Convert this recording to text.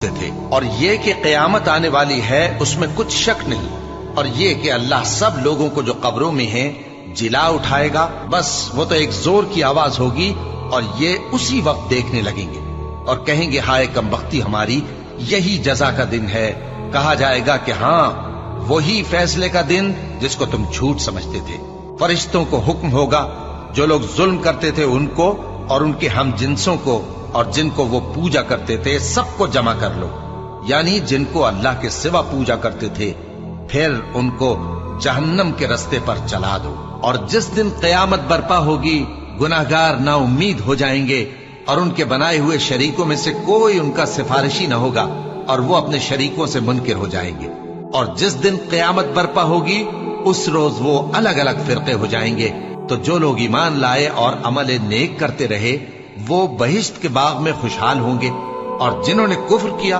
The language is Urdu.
تھے، اور یہ کہ قیامت آنے والی ہے اس میں کچھ شک نہیں، اور یہ کہ اللہ سب لوگوں کو جو قبروں میں ہیں جلا اٹھائے گا، بس وہ تو ایک زور کی آواز ہوگی اور یہ اسی وقت دیکھنے لگیں گے اور کہیں گے ہائے کم بختی ہماری، یہی جزا کا دن ہے۔ کہا جائے گا کہ ہاں وہی فیصلے کا دن جس کو تم جھوٹ سمجھتے تھے۔ فرشتوں کو حکم ہوگا جو لوگ ظلم کرتے تھے ان کو اور ان کے ہم جنسوں کو اور جن کو وہ پوجا کرتے تھے سب کو جمع کر لو، یعنی جن کو اللہ کے سوا پوجا کرتے تھے، پھر ان کو جہنم کے رستے پر چلا دو۔ اور جس دن قیامت برپا ہوگی گناہگار نا امید ہو جائیں گے اور ان کے بنائے ہوئے شریکوں میں سے کوئی ان کا سفارشی نہ ہوگا اور وہ اپنے شریکوں سے منکر ہو جائیں گے۔ اور جس دن قیامت برپا ہوگی اس روز وہ الگ الگ فرقے ہو جائیں گے، تو جو لوگ ایمان لائے اور عمل نیک کرتے رہے وہ بہشت کے باغ میں خوشحال ہوں گے، اور جنہوں نے کفر کیا